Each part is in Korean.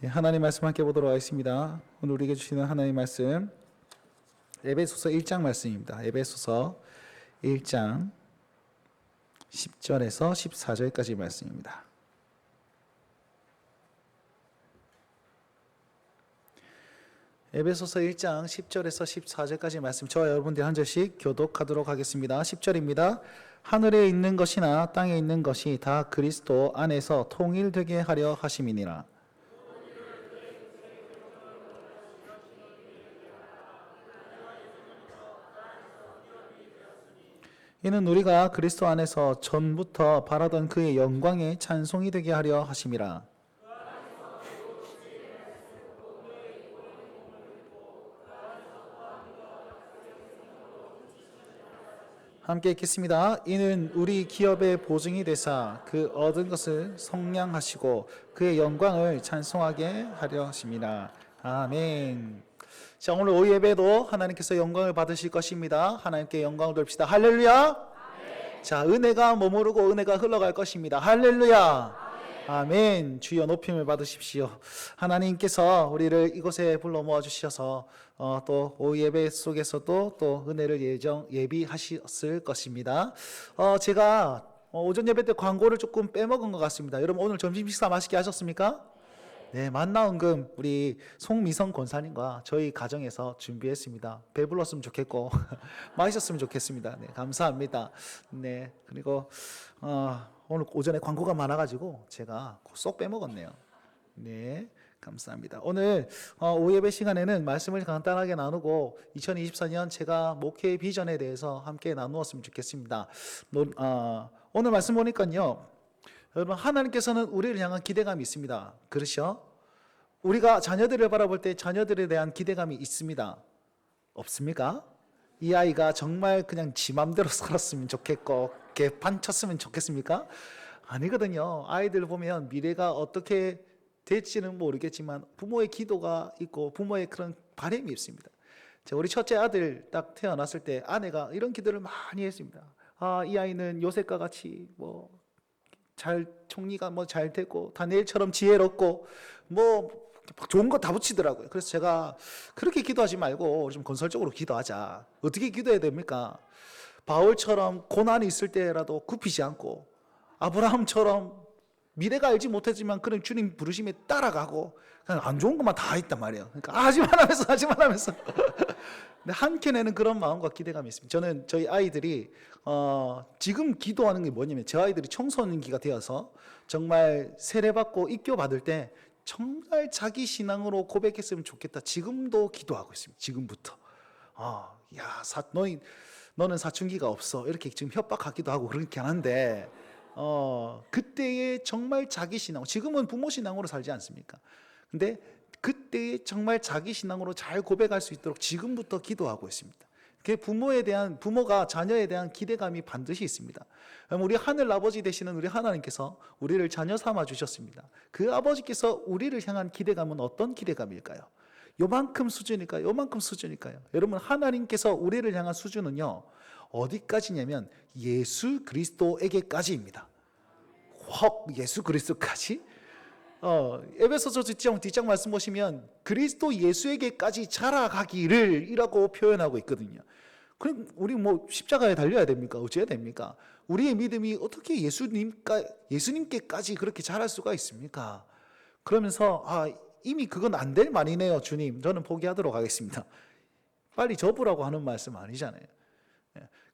하나님 말씀 함께 보도록 하겠습니다. 오늘 우리에게 주시는 하나님 말씀 에베소서 1장 말씀입니다. 에베소서 1장 10절에서 14절까지 말씀입니다. 에베소서 1장 10절에서 14절까지 말씀, 저와 여러분들 한 절씩 교독하도록 하겠습니다. 10절입니다. 하늘에 있는 것이나 땅에 있는 것이 다 그리스도 안에서 통일되게 하려 하심이니라. 이는 우리가 그리스도 안에서 전부터 바라던 그의 영광의 찬송이 되게 하려 하심이라. 함께 읽겠습니다. 이는 우리 기업의 보증이 되사 그 얻은 것을 성량하시고 그의 영광을 찬송하게 하려 하심이라. 아멘. 자, 오늘 오후 예배도 하나님께서 영광을 받으실 것입니다. 하나님께 영광을 돌립시다. 할렐루야. 아멘. 자, 은혜가 머무르고 은혜가 흘러갈 것입니다. 할렐루야. 아멘. 아멘. 주여 높임을 받으십시오. 하나님께서 우리를 이곳에 불러 모아 주셔서 또 오후 예배 속에서도 또 은혜를 예비하셨을 것입니다. 제가 오전 예배 때 광고를 조금 빼먹은 것 같습니다. 여러분 오늘 점심 식사 맛있게 하셨습니까? 네, 만나은금 우리 송미성 권사님과 저희 가정에서 준비했습니다. 배불렀으면 좋겠고 맛있었으면 좋겠습니다. 네, 감사합니다. 네, 그리고 오늘 오전에 광고가 많아가지고 제가 쏙 빼먹었네요. 네, 감사합니다. 오늘 오후 예배 시간에는 말씀을 간단하게 나누고 2024년 제가 목회 비전에 대해서 함께 나누었으면 좋겠습니다. 오늘 말씀 보니까요, 여러분 하나님께서는 우리를 향한 기대감이 있습니다. 그렇죠? 우리가 자녀들을 바라볼 때 자녀들에 대한 기대감이 있습니다. 없습니까? 이 아이가 정말 그냥 지 맘대로 살았으면 좋겠고 개판 쳤으면 좋겠습니까? 아니거든요. 아이들 보면 미래가 어떻게 될지는 모르겠지만 부모의 기도가 있고 부모의 그런 바람이 있습니다. 우리 첫째 아들 딱 태어났을 때 아내가 이런 기도를 많이 했습니다. 이 아이는 요셉과 같이 총리가 잘 되고 다니엘처럼 지혜롭고 좋은 거 다 붙이더라고요. 그래서 제가 그렇게 기도하지 말고 좀 건설적으로 기도하자. 어떻게 기도해야 됩니까? 바울처럼 고난이 있을 때라도 굽히지 않고 아브라함처럼 미래가 알지 못했지만 그런 주님 부르심에 따라가고 그냥 안 좋은 것만 다 있단 말이에요. 그러니까 하지만 하면서 근데 한켠에는 그런 마음과 기대감이 있습니다. 저는 저희 아이들이 지금 기도하는 게 뭐냐면 제 아이들이 청소년기가 되어서 정말 세례받고 입교받을 때 정말 자기 신앙으로 고백했으면 좋겠다. 지금도 기도하고 있습니다. 지금부터. 너는 사춘기가 없어. 이렇게 지금 협박하기도 하고 그렇긴 한데 그때의 정말 자기 신앙, 지금은 부모 신앙으로 살지 않습니까? 근데 그때의 정말 자기 신앙으로 잘 고백할 수 있도록 지금부터 기도하고 있습니다. 부모가 자녀에 대한 기대감이 반드시 있습니다. 우리 하늘 아버지 되시는 우리 하나님께서 우리를 자녀 삼아 주셨습니다. 그 아버지께서 우리를 향한 기대감은 어떤 기대감일까요? 요만큼 수준일까요? 요만큼 수준일까요? 여러분 하나님께서 우리를 향한 수준은요 어디까지냐면 예수 그리스도에게까지입니다. 예수 그리스도까지? 에베소서 뒷장 말씀 보시면 그리스도 예수에게까지 자라가기를 이라고 표현하고 있거든요. 그럼 우리 십자가에 달려야 됩니까? 어찌해야 됩니까? 우리의 믿음이 어떻게 예수님께까지 그렇게 자랄 수가 있습니까? 그러면서 이미 그건 안 될 말이네요. 주님, 저는 포기하도록 하겠습니다. 빨리 접으라고 하는 말씀 아니잖아요.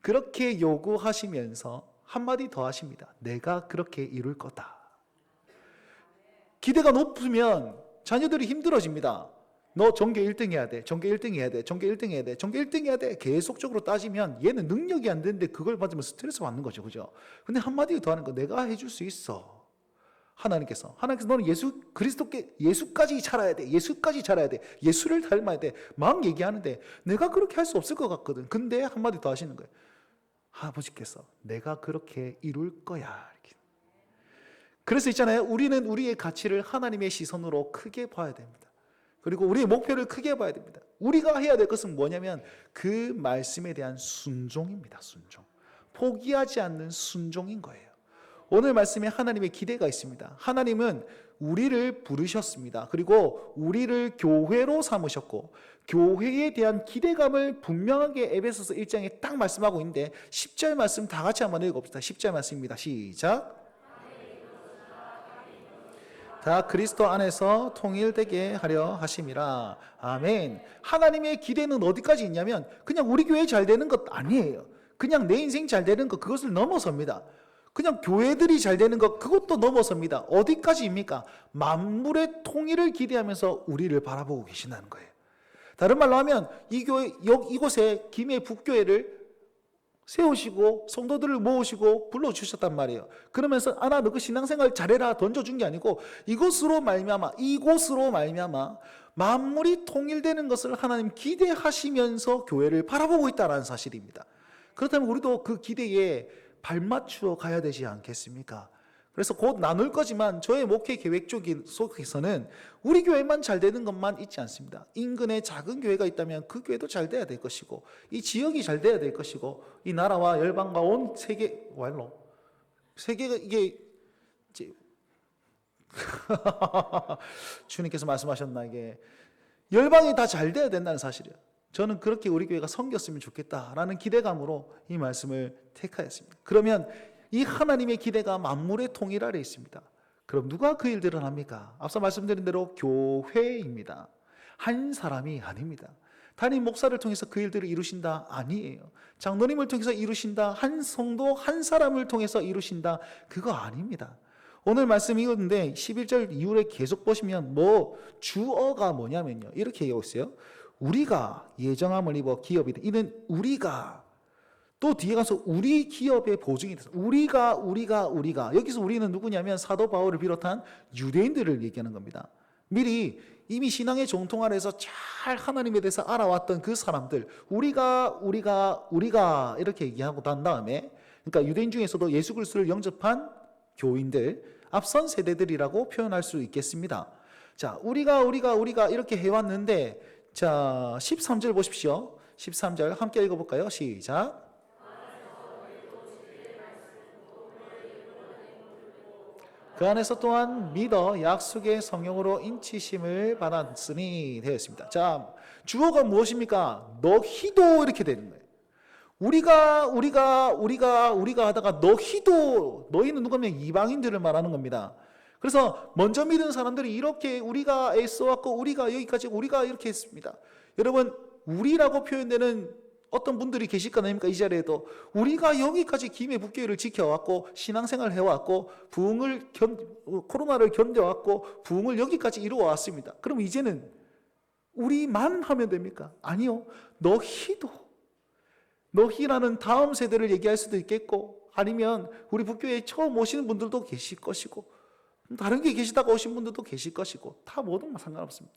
그렇게 요구하시면서 한마디 더 하십니다. 내가 그렇게 이룰 거다. 기대가 높으면 자녀들이 힘들어집니다. 너 전교 1등 해야 돼. 전교 1등 해야 돼. 전교 1등 해야 돼. 전교 1등 해야 돼. 계속적으로 따지면 얘는 능력이 안 되는데 그걸 받으면 스트레스 받는 거죠. 그죠? 근데 한마디 더 하는 거, 내가 해줄 수 있어. 하나님께서 너는 예수까지 자라야 돼. 예수까지 자라야 돼. 예수를 닮아야 돼. 막 얘기하는데 내가 그렇게 할 수 없을 것 같거든. 근데 한마디 더 하시는 거예요. 아버지께서 내가 그렇게 이룰 거야. 이렇게. 그래서 있잖아요. 우리는 우리의 가치를 하나님의 시선으로 크게 봐야 됩니다. 그리고 우리의 목표를 크게 봐야 됩니다. 우리가 해야 될 것은 뭐냐면 그 말씀에 대한 순종입니다. 순종. 포기하지 않는 순종인 거예요. 오늘 말씀에 하나님의 기대가 있습니다. 하나님은 우리를 부르셨습니다. 그리고 우리를 교회로 삼으셨고 교회에 대한 기대감을 분명하게 에베소서 1장에 딱 말씀하고 있는데 10절 말씀 다 같이 한번 읽어봅시다. 10절 말씀입니다. 시작. 다 그리스도 안에서 통일되게 하려 하심이라. 아멘. 하나님의 기대는 어디까지 있냐면 그냥 우리 교회 잘 되는 것 아니에요. 그냥 내 인생 잘 되는 것 그것을 넘어섭니다. 그냥 교회들이 잘 되는 것 그것도 넘어섭니다. 어디까지입니까? 만물의 통일을 기대하면서 우리를 바라보고 계신다는 거예요. 다른 말로 하면 이 교회 이곳에 김해 북교회를 세우시고 성도들을 모으시고 불러주셨단 말이에요. 그러면서 나 너 그 신앙생활 잘해라 던져준 게 아니고 이곳으로 말미암아 만물이 통일되는 것을 하나님 기대하시면서 교회를 바라보고 있다는 사실입니다. 그렇다면 우리도 그 기대에 발맞추어 가야 되지 않겠습니까? 그래서 곧 나눌 거지만 저의 목회 계획 속에서는 우리 교회만 잘 되는 것만 있지 않습니다. 인근에 작은 교회가 있다면 그 교회도 잘 돼야 될 것이고 이 지역이 잘 돼야 될 것이고 이 나라와 열방과 온 세계 세계가 이게 주님께서 말씀하셨나 이게 열방이 다 잘 돼야 된다는 사실이에요. 저는 그렇게 우리 교회가 섬겼으면 좋겠다라는 기대감으로 이 말씀을 택하였습니다. 그러면 이 하나님의 기대가 만물의 통일 아래 있습니다. 그럼 누가 그 일들을 합니까? 앞서 말씀드린 대로 교회입니다. 한 사람이 아닙니다. 단임 목사를 통해서 그 일들을 이루신다? 아니에요. 장로님을 통해서 이루신다? 한 성도 한 사람을 통해서 이루신다? 그거 아닙니다. 오늘 말씀 읽었는데 11절 이후에 계속 보시면 주어가 뭐냐면요. 이렇게 얘기하고 있어요. 우리가 예정함을 입어 기업이 돼. 이는 우리가 또 뒤에 가서 우리 기업의 보증이 돼서 우리가 여기서 우리는 누구냐면 사도 바울을 비롯한 유대인들을 얘기하는 겁니다. 미리 이미 신앙의 정통 아래에서 잘 하나님에 대해서 알아왔던 그 사람들 우리가 이렇게 얘기하고 난 다음에 그러니까 유대인 중에서도 예수 그리스도를 영접한 교인들 앞선 세대들이라고 표현할 수 있겠습니다. 자, 우리가 이렇게 해왔는데 자 13절 보십시오. 13절 함께 읽어볼까요? 시작. 그 안에서 또한 믿어 약속의 성령으로 인치심을 받았으니 되었습니다. 자, 주어가 무엇입니까? 너희도 이렇게 되는 거예요. 우리가 하다가 너희는 누구냐면 이방인들을 말하는 겁니다. 그래서 먼저 믿은 사람들이 이렇게 우리가 애써왔고 우리가 여기까지 우리가 이렇게 했습니다. 여러분 우리라고 표현되는 어떤 분들이 계실까 아닙니까? 이 자리에도 우리가 여기까지 김해 북교회를 지켜왔고 신앙생활을 해왔고 코로나를 견뎌왔고 부흥을 여기까지 이루어왔습니다. 그럼 이제는 우리만 하면 됩니까? 아니요. 너희라는 다음 세대를 얘기할 수도 있겠고 아니면 우리 북교회에 처음 오시는 분들도 계실 것이고 다른 게 계시다가 오신 분들도 계실 것이고 다 모든 건 상관없습니다.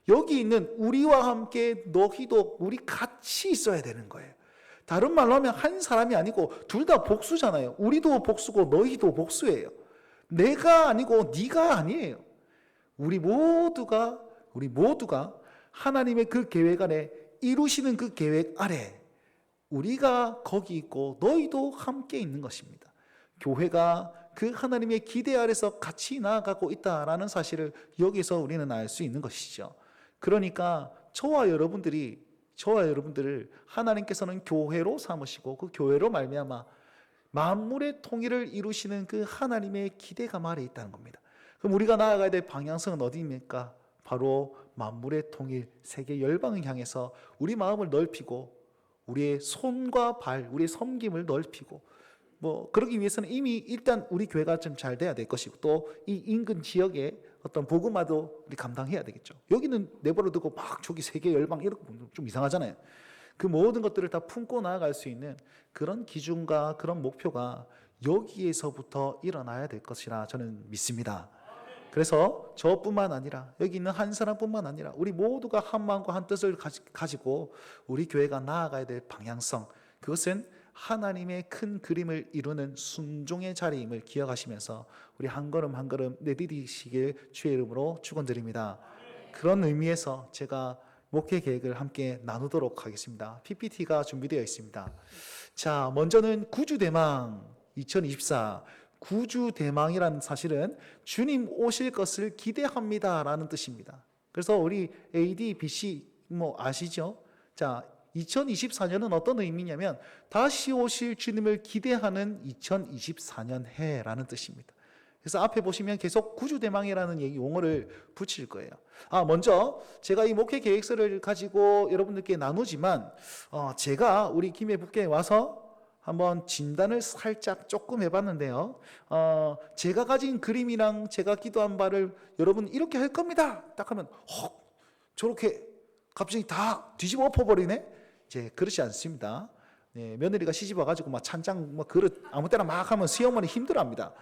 여기 있는 우리와 함께 너희도 우리 같이 있어야 되는 거예요. 다른 말로 하면 한 사람이 아니고 둘 다 복수잖아요. 우리도 복수고 너희도 복수예요. 내가 아니고 네가 아니에요. 우리 모두가 하나님의 그 계획 안에 이루시는 그 계획 아래 우리가 거기 있고 너희도 함께 있는 것입니다. 교회가 그 하나님의 기대 아래서 같이 나아가고 있다라는 사실을 여기서 우리는 알 수 있는 것이죠. 그러니까 저와 여러분들을 하나님께서는 교회로 삼으시고 그 교회로 말미암아 만물의 통일을 이루시는 그 하나님의 기대감 아래 있다는 겁니다. 그럼 우리가 나아가야 될 방향성은 어디입니까? 바로 만물의 통일, 세계 열방을 향해서 우리 마음을 넓히고 우리의 손과 발, 우리의 섬김을 넓히고 그러기 위해서는 이미 일단 우리 교회가 좀 잘 돼야 될 것이고 또 이 인근 지역에 어떤 복음화도 우리 감당해야 되겠죠. 여기는 내버려 두고 막 저기 세계 열방 이렇게 보면 좀 이상하잖아요. 그 모든 것들을 다 품고 나아갈 수 있는 그런 기준과 그런 목표가 여기에서부터 일어나야 될 것이라 저는 믿습니다. 그래서 저뿐만 아니라 여기 있는 한 사람뿐만 아니라 우리 모두가 한 마음과 한 뜻을 가지고 우리 교회가 나아가야 될 방향성 그것은 하나님의 큰 그림을 이루는 순종의 자리임을 기억하시면서 우리 한 걸음 한 걸음 내디디시길 주의 이름으로 축원드립니다. 그런 의미에서 제가 목회 계획을 함께 나누도록 하겠습니다. PPT가 준비되어 있습니다. 자, 먼저는 구주대망 2024 구주 대망이라는 사실은 주님 오실 것을 기대합니다라는 뜻입니다. 그래서 우리 AD, BC 뭐 아시죠? 자, 2024년은 어떤 의미냐면 다시 오실 주님을 기대하는 2024년 해라는 뜻입니다. 그래서 앞에 보시면 계속 구주대망이라는 용어를 붙일 거예요. 먼저 제가 이 목회 계획서를 가지고 여러분들께 나누지만 제가 우리 김해북교에 와서 한번 진단을 살짝 조금 해봤는데요. 제가 가진 그림이랑 제가 기도한 바를 여러분 이렇게 할 겁니다. 딱 하면 저렇게 갑자기 다 뒤집어 엎어버리네? 이제 그렇지 않습니다. 네, 며느리가 시집 와가지고 막 찬장 그릇 아무 때나 막 하면 시어머니 힘들어합니다.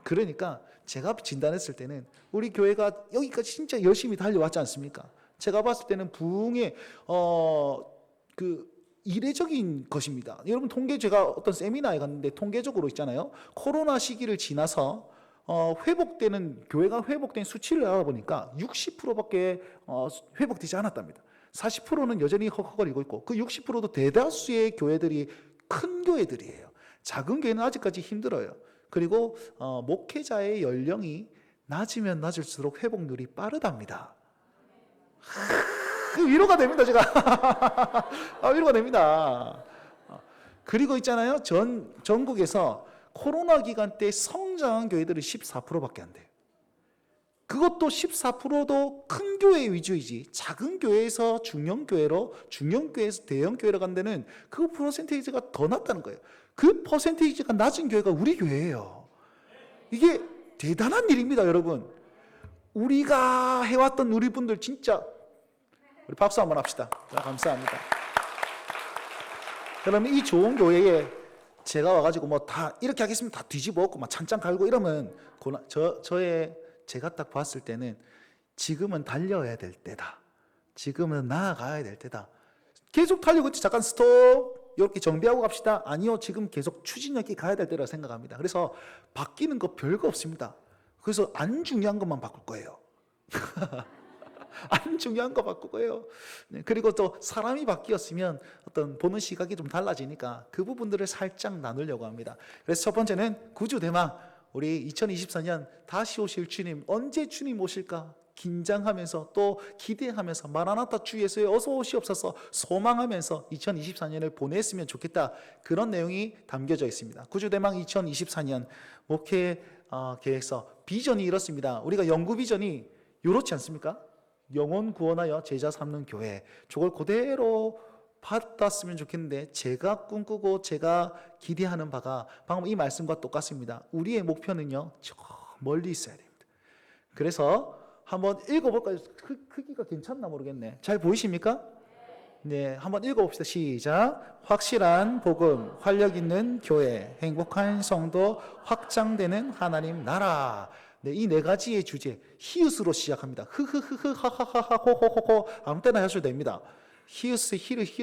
그러니까 제가 진단했을 때는 우리 교회가 여기까지 진짜 열심히 달려왔지 않습니까? 제가 봤을 때는 부흥의 이례적인 것입니다. 여러분 제가 어떤 세미나에 갔는데 통계적으로 있잖아요. 코로나 시기를 지나서 회복되는 교회가 회복된 수치를 알아보니까 60%밖에 회복되지 않았답니다. 40%는 여전히 헉헉거리고 있고 그 60%도 대다수의 교회들이 큰 교회들이에요. 작은 교회는 아직까지 힘들어요. 그리고 목회자의 연령이 낮으면 낮을수록 회복률이 빠르답니다. 위로가 됩니다, 제가. 위로가 됩니다. 그리고 있잖아요, 전국에서 코로나 기간 때 성장한 교회들이 14%밖에 안 돼요. 그것도 14%도 큰 교회 위주이지 작은 교회에서 중형교회로, 중형교회에서 대형교회로 간 데는 그 퍼센테이지가 더 낮다는 거예요. 그 퍼센테이지가 낮은 교회가 우리 교회예요. 이게 대단한 일입니다, 여러분. 우리가 해왔던 우리 분들 진짜 우리 박수 한번 합시다. 자, 감사합니다. 그러면 이 좋은 교회에 제가 와가지고 뭐 다 이렇게 하겠습니다. 다 뒤집어 엎고 막 찬장 갈고 이러면 제가 딱 봤을 때는 지금은 달려야 될 때다. 지금은 나아가야 될 때다. 계속 달리고 있지. 잠깐 스톱. 이렇게 정비하고 갑시다. 아니요, 지금 계속 추진력이 가야 될 때라고 생각합니다. 그래서 바뀌는 거 별거 없습니다. 그래서 안 중요한 것만 바꿀 거예요. 안 중요한 거 바꿀 거예요. 네, 그리고 또 사람이 바뀌었으면 어떤 보는 시각이 좀 달라지니까 그 부분들을 살짝 나누려고 합니다. 그래서 첫 번째는 구주대망, 우리 2024년 다시 오실 주님, 언제 주님 오실까? 긴장하면서 또 기대하면서 마라나타 주 예수에 어서 오시옵소서 소망하면서 2024년을 보냈으면 좋겠다. 그런 내용이 담겨져 있습니다. 구주대망 2024년 목회 계획서 비전이 이렇습니다. 우리가 연구 비전이 이렇지 않습니까? 영혼 구원하여 제자 삼는 교회. 저걸 그대로 받았으면 좋겠는데 제가 꿈꾸고 제가 기대하는 바가 방금 이 말씀과 똑같습니다. 우리의 목표는요, 저 멀리 있어야 됩니다. 그래서 한번 읽어볼까요? 크기가 괜찮나 모르겠네. 잘 보이십니까? 네, 한번 읽어봅시다. 시작. 확실한 복음, 활력 있는 교회, 행복한 성도, 확장되는 하나님 나라. 네, 이 네 가지의 주제, 히읗으로 시작합니다. 흐흐흐흐, 하하하하, 호호호호, 아무 때나 하셔도 됩니다. 히읗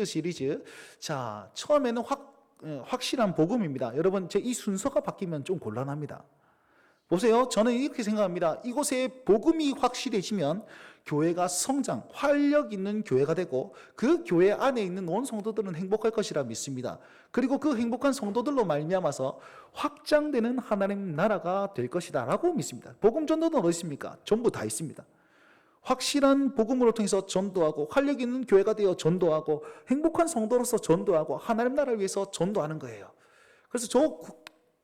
시리즈. 자, 처음에는 확실한 복음입니다. 여러분, 이 순서가 바뀌면 좀 곤란합니다. 보세요. 저는 이렇게 생각합니다. 이곳에 복음이 확실해지면 교회가 성장, 활력 있는 교회가 되고 그 교회 안에 있는 온 성도들은 행복할 것이라 믿습니다. 그리고 그 행복한 성도들로 말미암아서 확장되는 하나님 나라가 될 것이다 라고 믿습니다. 복음 전도는 어디 있습니까? 전부 다 있습니다. 확실한 복음으로 통해서 전도하고 활력 있는 교회가 되어 전도하고 행복한 성도로서 전도하고 하나님 나라를 위해서 전도하는 거예요. 그래서 저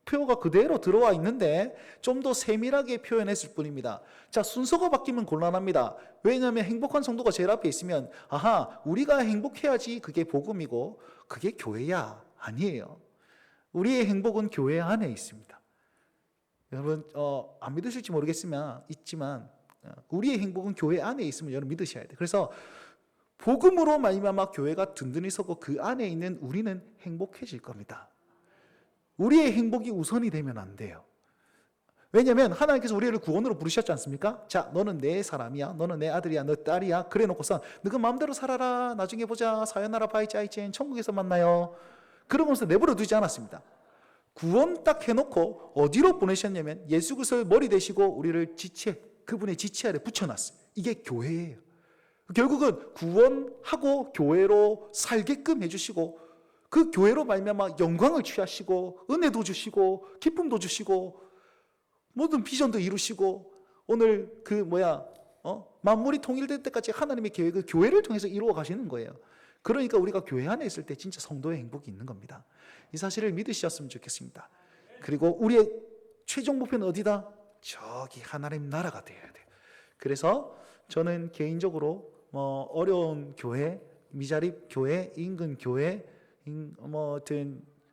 표가 그대로 들어와 있는데 좀 더 세밀하게 표현했을 뿐입니다. 자, 순서가 바뀌면 곤란합니다. 왜냐하면 행복한 성도가 제일 앞에 있으면 우리가 행복해야지 그게 복음이고 그게 교회야. 아니에요. 우리의 행복은 교회 안에 있습니다. 여러분 안 믿으실지 모르겠지만 우리의 행복은 교회 안에 있으면 여러분 믿으셔야 돼요. 그래서 복음으로 말미암아 교회가 든든히 서고 그 안에 있는 우리는 행복해질 겁니다. 우리의 행복이 우선이 되면 안 돼요. 왜냐하면 하나님께서 우리를 구원으로 부르셨지 않습니까? 자, 너는 내 사람이야, 너는 내 아들이야, 너 딸이야. 그래 놓고서 너가 마음대로 살아라, 나중에 보자, 사요나라 바이자이젠, 천국에서 만나요. 그러면서 내버려 두지 않았습니다. 구원 딱 해놓고 어디로 보내셨냐면 예수 그리스도의 머리 되시고 우리를 그분의 지체 아래 붙여놨어요. 이게 교회예요. 결국은 구원하고 교회로 살게끔 해주시고 그 교회로 말미암아 영광을 취하시고 은혜도 주시고 기쁨도 주시고 모든 비전도 이루시고 오늘 만물이 통일될 때까지 하나님의 계획을 교회를 통해서 이루어 가시는 거예요. 그러니까 우리가 교회 안에 있을 때 진짜 성도의 행복이 있는 겁니다. 이 사실을 믿으셨으면 좋겠습니다. 그리고 우리의 최종 목표는 어디다? 저기 하나님 나라가 되어야 돼요. 그래서 저는 개인적으로 어려운 교회, 미자립 교회, 인근 교회,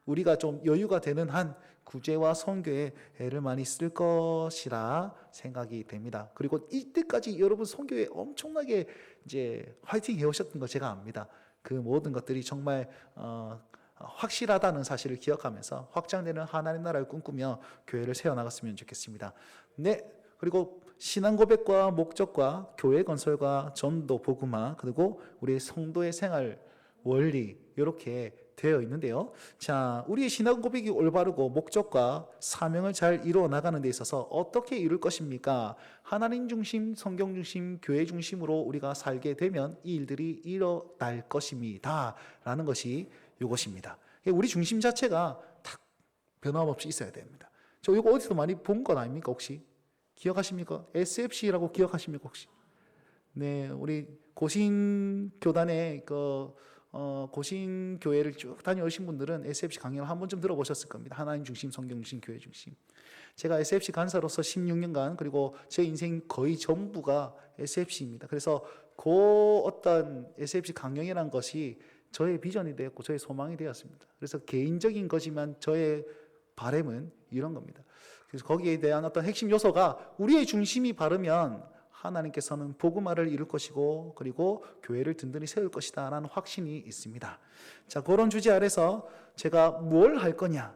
우리가 좀 여유가 되는 한 구제와 선교에 애를 많이 쓸 것이라 생각이 됩니다. 그리고 이때까지 여러분 선교에 엄청나게 이제 화이팅 해오셨던 거 제가 압니다. 그 모든 것들이 정말 확실하다는 사실을 기억하면서 확장되는 하나님 나라를 꿈꾸며 교회를 세워나갔으면 좋겠습니다. 네, 그리고 신앙 고백과 목적과 교회 건설과 전도 복음화 그리고 우리 성도의 생활 원리 이렇게 되어 있는데요. 자, 우리의 신앙 고백이 올바르고 목적과 사명을 잘 이루어 나가는 데 있어서 어떻게 이룰 것입니까? 하나님 중심, 성경 중심, 교회 중심으로 우리가 살게 되면 이 일들이 일어날 것입니다. 라는 것이 이것입니다. 우리 중심 자체가 딱 변함없이 있어야 됩니다. 저 이거 어디서 많이 본 건 아닙니까 혹시? 기억하십니까? SFC라고 기억하십니까 혹시? 네, 우리 고신교단의 고신교회를 쭉 다녀오신 분들은 SFC 강연을 한 번쯤 들어보셨을 겁니다. 하나님 중심, 성경 중심, 교회 중심. 제가 SFC 간사로서 16년간 그리고 제 인생 거의 전부가 SFC입니다. 그래서 그 어떤 SFC 강연이라는 것이 저의 비전이 되었고 저의 소망이 되었습니다. 그래서 개인적인 거지만 저의 바람은 이런 겁니다. 그래서 거기에 대한 어떤 핵심 요소가 우리의 중심이 바르면 하나님께서는 복음화를 이룰 것이고 그리고 교회를 든든히 세울 것이다 라는 확신이 있습니다. 자, 그런 주제 아래서 제가 뭘 할 거냐?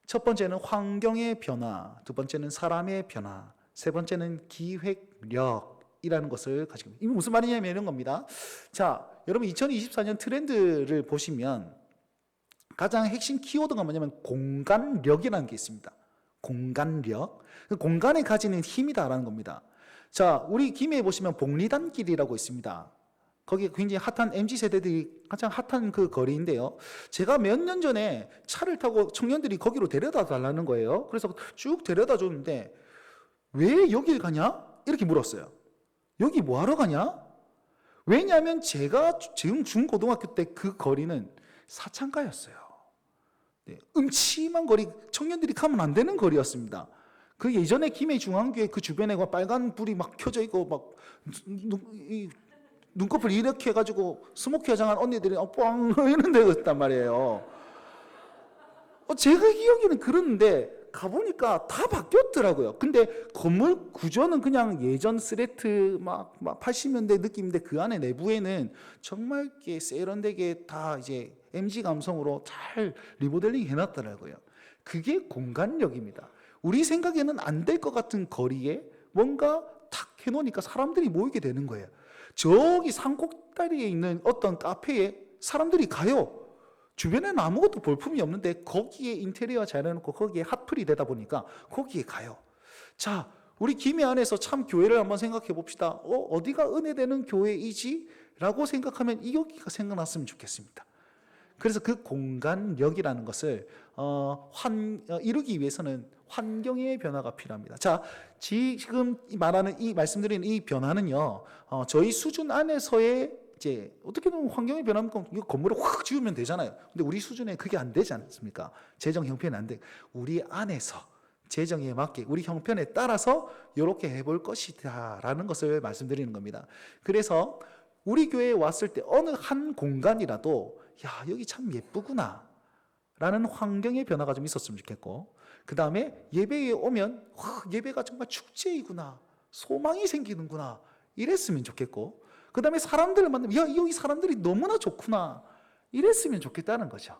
첫 번째는 환경의 변화, 두 번째는 사람의 변화, 세 번째는 기획력이라는 것을 가지고 있습니다. 이게 무슨 말이냐면 이런 겁니다. 자, 여러분 2024년 트렌드를 보시면 가장 핵심 키워드가 뭐냐면 공간력이라는 게 있습니다. 공간력. 공간에 가지는 힘이다라는 겁니다. 자, 우리 김해에 보시면 복리단길이라고 있습니다. 거기 굉장히 핫한 MZ세대들이 가장 핫한 그 거리인데요. 제가 몇 년 전에 차를 타고 청년들이 거기로 데려다 달라는 거예요. 그래서 쭉 데려다 줬는데 왜 여길 가냐? 이렇게 물었어요. 여기 뭐하러 가냐? 왜냐하면 제가 지금 중고등학교 때 그 거리는 사창가였어요. 네, 음침한 거리, 청년들이 가면 안 되는 거리였습니다. 그 예전에 김해 중앙교회 그 주변에 빨간 불이 막 켜져 있고 막 눈꺼풀 이렇게 해가지고 스모키 화장한 언니들이 뻥 이런 데였단 말이에요. 제가 기억에는 그랬는데 가보니까 다 바뀌었더라고요. 근데 건물 구조는 그냥 예전 스레트 막 80년대 느낌인데 그 안에 내부에는 정말 세련되게 다 이제 MG 감성으로 잘 리모델링 해놨더라고요. 그게 공간력입니다. 우리 생각에는 안 될 것 같은 거리에 뭔가 탁 해놓으니까 사람들이 모이게 되는 거예요. 저기 산꼭다리에 있는 어떤 카페에 사람들이 가요. 주변에는 아무것도 볼품이 없는데 거기에 인테리어 잘 해놓고 거기에 핫플이 되다 보니까 거기에 가요. 자, 우리 김해 안에서 참 교회를 한번 생각해 봅시다. 어디가 은혜되는 교회이지? 라고 생각하면 여기가 생각났으면 좋겠습니다. 그래서 그 공간력이라는 것을 이루기 위해서는 환경의 변화가 필요합니다. 자, 지금 말씀드리는 이 변화는요, 저희 수준 안에서의 이제 어떻게 보면 환경의 변화면 이거 건물을 확 지으면 되잖아요. 근데 우리 수준에 그게 안 되지 않습니까? 재정 형편이 안 돼. 우리 안에서 재정에 맞게 우리 형편에 따라서 이렇게 해볼 것이다라는 것을 말씀드리는 겁니다. 그래서 우리 교회에 왔을 때 어느 한 공간이라도 야, 여기 참 예쁘구나 라는 환경의 변화가 좀 있었으면 좋겠고, 그 다음에 예배에 오면 와, 예배가 정말 축제이구나, 소망이 생기는구나 이랬으면 좋겠고, 그 다음에 사람들을 만나면 야, 여기 사람들이 너무나 좋구나 이랬으면 좋겠다는 거죠.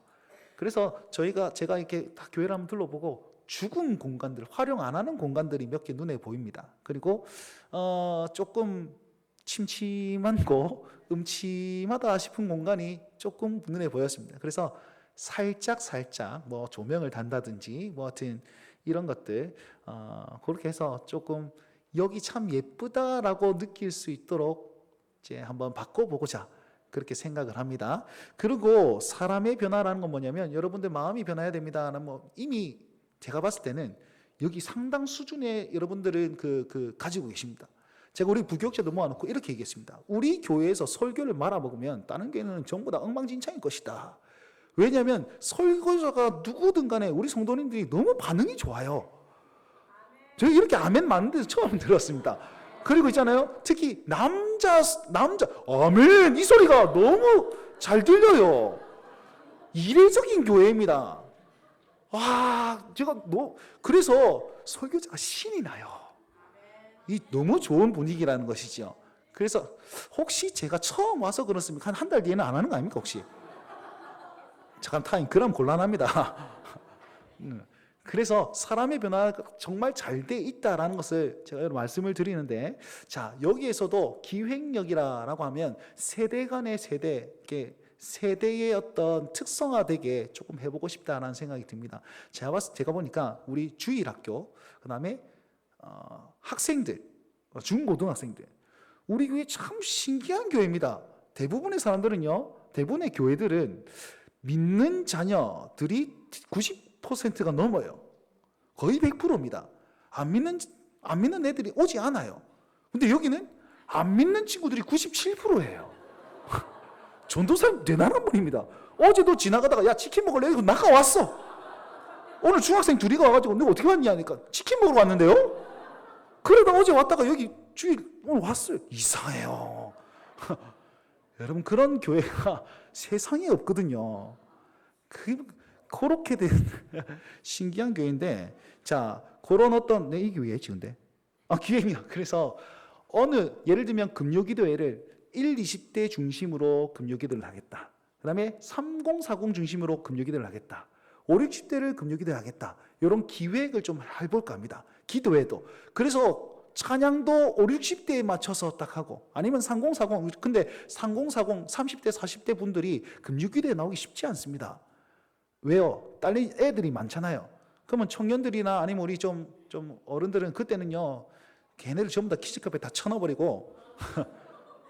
그래서 제가 이렇게 다 교회를 한번 둘러보고 죽은 공간들, 활용 안 하는 공간들이 몇 개 눈에 보입니다. 그리고 조금 침침하고 음침하다 싶은 공간이 조금 눈에 보였습니다. 그래서 살짝 뭐 조명을 단다든지 뭐 하여튼 이런 것들 그렇게 해서 조금 여기 참 예쁘다라고 느낄 수 있도록 이제 한번 바꿔보고자 그렇게 생각을 합니다. 그리고 사람의 변화라는 건 뭐냐면 여러분들 마음이 변화해야 됩니다. 뭐 이미 제가 봤을 때는 여기 상당 수준의 여러분들은 가지고 계십니다. 제가 우리 부교육자들 모아놓고 이렇게 얘기했습니다. 우리 교회에서 설교를 말아먹으면 다른 교회는 전부 다 엉망진창일 것이다. 왜냐하면 설교자가 누구든 간에 우리 성도님들이 너무 반응이 좋아요. 저희 이렇게 아멘 맞는 데서 처음 들었습니다. 그리고 있잖아요, 특히 남자 아멘 이 소리가 너무 잘 들려요. 이례적인 교회입니다. 와, 제가 그래서 설교자가 신이 나요. 이 너무 좋은 분위기라는 것이죠. 그래서 혹시 제가 처음 와서 그렇습니까? 한 달 뒤에는 안 하는 거 아닙니까 혹시? 잠깐 타임, 그럼 곤란합니다. 그래서 사람의 변화가 정말 잘 돼 있다라는 것을 제가 말씀을 드리는데, 자, 여기에서도 기획력이라고 하면 세대 간의 세대의 어떤 특성화되게 조금 해보고 싶다라는 생각이 듭니다. 제가 보니까 우리 주일학교, 그 다음에 학생들, 중고등학생들, 우리 교회 참 신기한 교회입니다. 대부분의 사람들은요, 대부분의 교회들은 믿는 자녀들이 90%가 넘어요. 거의 100%입니다. 안 믿는 애들이 오지 않아요. 근데 여기는 안 믿는 친구들이 97%예요. 전도사님 대단한 분입니다. 어제도 지나가다가 야 치킨 먹을래? 이러고 나가왔어. 오늘 중학생 둘이 가가지고 너 어떻게 왔냐 하니까 치킨 먹으러 왔는데요? 그러다 어제 왔다가 여기 주일 오늘 왔어요. 이상해요. 여러분, 그런 교회가 세상에 없거든요. 그렇게 된 신기한 교회인데, 자, 그런 어떤 이 교회에 지은데 기획력. 그래서 예를 들면 금요기도회를 1, 20대 중심으로 금요기도를 하겠다. 그 다음에 3040 중심으로 금요기도를 하겠다. 5, 60대를 금요기도를 하겠다. 이런 기획을 좀 해볼까 합니다. 기도회도. 그래서 찬양도 5, 60대에 맞춰서 딱 하고, 아니면 3040. 근데 3040, 30대, 40대 분들이 금요기도에 나오기 쉽지 않습니다. 왜요? 애들이 많잖아요. 그러면 청년들이나 아니면 우리 좀 어른들은 그때는요, 걔네를 전부 다 키즈카페 다 쳐넣어버리고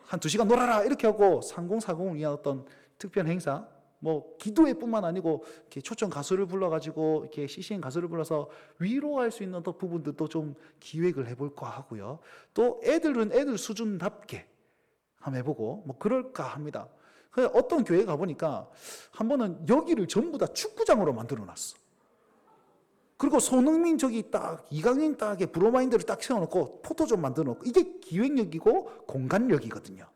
한 2시간 놀아라 이렇게 하고 3040을 위한 어떤 특별 행사, 뭐 기도회뿐만 아니고 이렇게 초청 가수를 불러가지고 이렇게 CCN 가수를 불러서 위로할 수 있는 또 부분들도 좀 기획을 해볼까 하고요. 또 애들은 애들 수준답게 한번 해보고 뭐 그럴까 합니다. 어떤 교회 가보니까 한 번은 여기를 전부 다 축구장으로 만들어놨어. 그리고 손흥민 이강인 딱에 브로마인드를 딱 세워놓고 포토존 만들어놓고, 이게 기획력이고 공간력이거든요.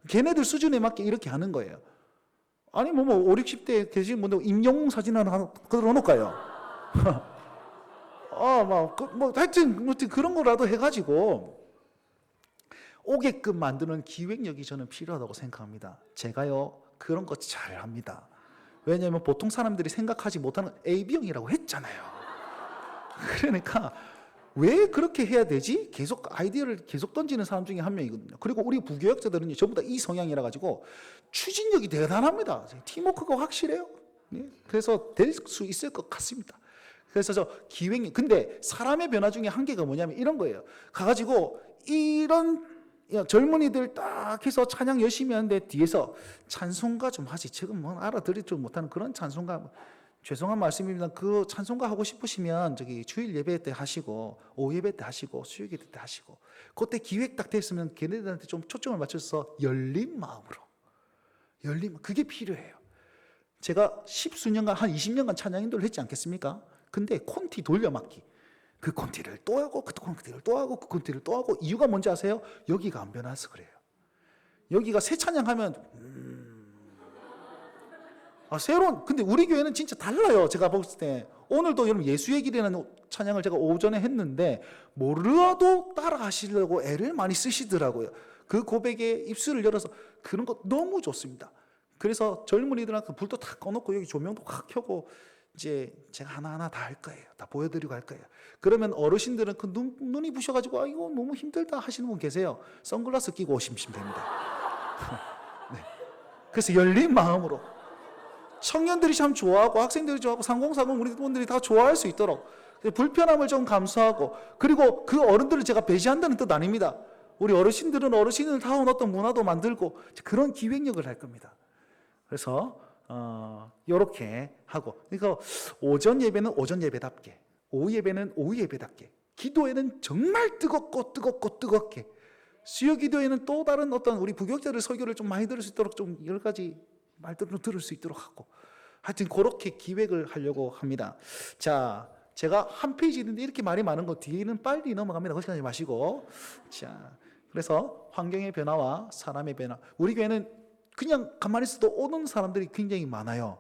걔네들 수준에 맞게 이렇게 하는 거예요. 아니 뭐 5, 60대 계신 분들 임영웅 사진 하나 걸어놓을까요? 하여튼 그런 거라도 해가지고 오게끔 만드는 기획력이 저는 필요하다고 생각합니다. 제가요 그런 거 잘합니다. 왜냐하면 보통 사람들이 생각하지 못하는 AB형이라고 했잖아요. 그러니까 왜 그렇게 해야 되지? 계속 아이디어를 계속 던지는 사람 중에 한 명이거든요. 그리고 우리 부교역자들은 전부 다 이 성향이라 가지고 추진력이 대단합니다. 팀워크가 확실해요. 그래서 될 수 있을 것 같습니다. 그래서 저 기획력. 근데 사람의 변화 중에 한계가 뭐냐면 이런 거예요. 가가지고 이런 젊은이들 딱 해서 찬양 열심히 하는데 뒤에서 찬송가 좀 하지. 지금 뭐 알아들지도 못하는 그런 찬송가. 죄송한 말씀입니다. 그 찬송가 하고 싶으시면 주일 예배 때 하시고, 오후 예배 때 하시고, 수요 예배 때 하시고, 그때 기획 딱 됐으면 걔네들한테 좀 초점을 맞춰서 열린 마음으로, 그게 필요해요. 제가 10수년간, 한 20년간 찬양 인도를 했지 않겠습니까? 근데 콘티 돌려막기. 그 콘티를 또 하고, 그 콘티를 또 하고, 그 콘티를 또 하고. 이유가 뭔지 아세요? 여기가 안 변해서 그래요. 여기가 새 찬양하면 근데 우리 교회는 진짜 달라요. 제가 봤을 때 오늘도 여러분 예수의 길이라는 찬양을 제가 오전에 했는데 몰라도 따라 하시려고 애를 많이 쓰시더라고요. 그 고백에 입술을 열어서 그런 거 너무 좋습니다. 그래서 젊은이들한테 불도 다 꺼놓고 여기 조명도 확 켜고 이제 제가 하나하나 다 할 거예요. 다 보여드리고 할 거예요. 그러면 어르신들은 그 눈이 부셔가지고 이거 너무 힘들다 하시는 분 계세요. 선글라스 끼고 오시면 됩니다. 네. 그래서 열린 마음으로 청년들이 참 좋아하고 학생들이 좋아하고 3040 우리 분들이 다 좋아할 수 있도록 불편함을 좀 감수하고, 그리고 그 어른들을 제가 배제한다는 뜻 아닙니다. 우리 어르신들은 어르신다운 어떤 문화도 만들고 그런 기획력을 할 겁니다. 그래서 이렇게 하고, 그러니까 오전 예배는 오전 예배답게, 오후 예배는 오후 예배답게, 기도에는 정말 뜨겁게, 수요 기도에는 또 다른 어떤 우리 부교육자들 설교를 좀 많이 들을 수 있도록 좀 여러 가지 말들을 들을 수 있도록 하고, 하여튼 그렇게 기획을 하려고 합니다. 자, 제가 한 페이지 있는데 이렇게 말이 많은 거 뒤에는 빨리 넘어갑니다. 걱정하지 마시고. 자, 그래서 환경의 변화와 사람의 변화. 우리 교회는 그냥 가만히 있어도 오는 사람들이 굉장히 많아요.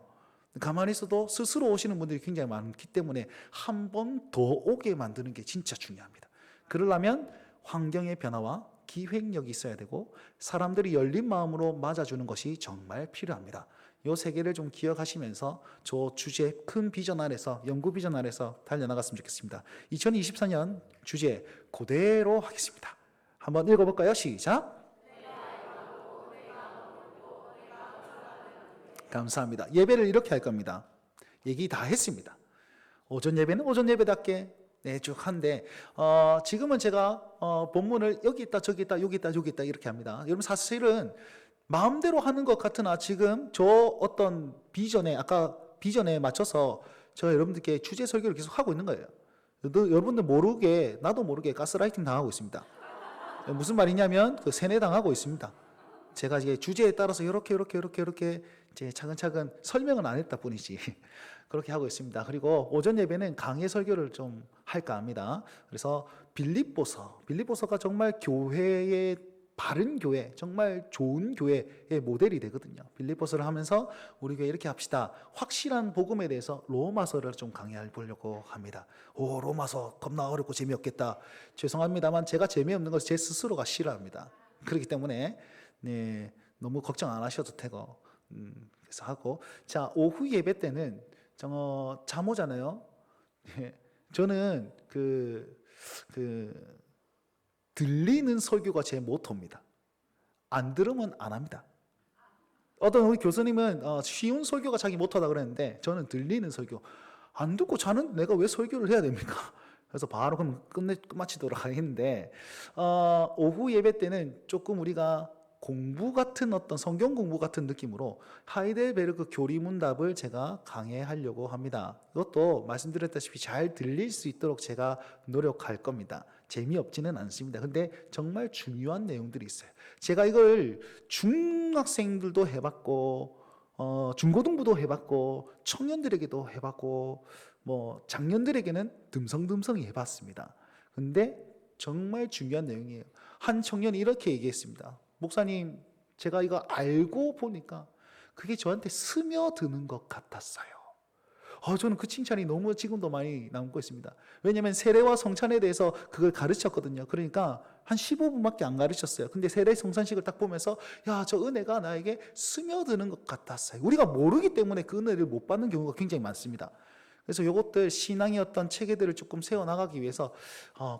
가만히 있어도 스스로 오시는 분들이 굉장히 많기 때문에 한 번 더 오게 만드는 게 진짜 중요합니다. 그러려면 환경의 변화와 기획력이 있어야 되고 사람들이 열린 마음으로 맞아주는 것이 정말 필요합니다. 이 세 개를 좀 기억하시면서 저 주제 큰 비전 아래서, 연구 비전 아래서 달려나갔으면 좋겠습니다. 2024년 주제 그대로 하겠습니다. 한번 읽어볼까요? 시작. 감사합니다. 예배를 이렇게 할 겁니다. 얘기 다 했습니다. 오전 예배는 오전 예배답게 쭉 한데, 지금은 제가 본문을 여기 있다 저기 있다 여기 있다 여기 있다 이렇게 합니다. 여러분 사실은 마음대로 하는 것 같으나 지금 저 어떤 비전에, 아까 비전에 맞춰서 저 여러분들께 주제 설교를 계속 하고 있는 거예요. 여러분들 모르게, 나도 모르게 가스라이팅 당하고 있습니다. 무슨 말이냐면 그 세뇌 당하고 있습니다. 제가 이제 주제에 따라서 이렇게 이제 차근차근 설명은 안 했다 뿐이지 그렇게 하고 있습니다. 그리고 오전 예배는 강해 설교를 좀 할까 합니다. 그래서 빌립보서가 정말 교회의 바른 교회, 정말 좋은 교회의 모델이 되거든요. 빌립보서를 하면서 우리 교회 이렇게 합시다. 확실한 복음에 대해서 로마서를 좀 강의해 보려고 합니다. 로마서 겁나 어렵고 재미없겠다. 죄송합니다만 제가 재미없는 것을 제 스스로가 싫어합니다. 그렇기 때문에 너무 걱정 안 하셔도 되고, 그래서 하고, 자, 오후 예배 때는 잠 오잖아요. 저는 들리는 설교가 제 모토입니다. 안 들으면 안 합니다. 어떤 우리 교수님은 쉬운 설교가 자기 모토다 그랬는데 저는 들리는 설교. 안 듣고 자는 내가 왜 설교를 해야 됩니까? 그래서 바로 그럼 끝마치도록 하겠는데, 오후 예배 때는 조금 우리가 공부 같은 어떤 성경 공부 같은 느낌으로 하이델베르크 교리문답을 제가 강해하려고 합니다. 이것도 말씀드렸다시피 잘 들릴 수 있도록 제가 노력할 겁니다. 재미없지는 않습니다. 근데 정말 중요한 내용들이 있어요. 제가 이걸 중학생들도 해봤고 중고등부도 해봤고 청년들에게도 해봤고 뭐 장년들에게는 듬성듬성히 해봤습니다. 근데 정말 중요한 내용이에요. 한 청년이 이렇게 얘기했습니다. 목사님, 제가 이거 알고 보니까 그게 저한테 스며드는 것 같았어요. 저는 그 칭찬이 너무 지금도 많이 남고 있습니다. 왜냐하면 세례와 성찬에 대해서 그걸 가르쳤거든요. 그러니까 한 15분밖에 안 가르쳤어요. 근데 세례 성찬식을 딱 보면서 저 은혜가 나에게 스며드는 것 같았어요. 우리가 모르기 때문에 그 은혜를 못 받는 경우가 굉장히 많습니다. 그래서 이것들 신앙의 어떤 체계들을 조금 세워나가기 위해서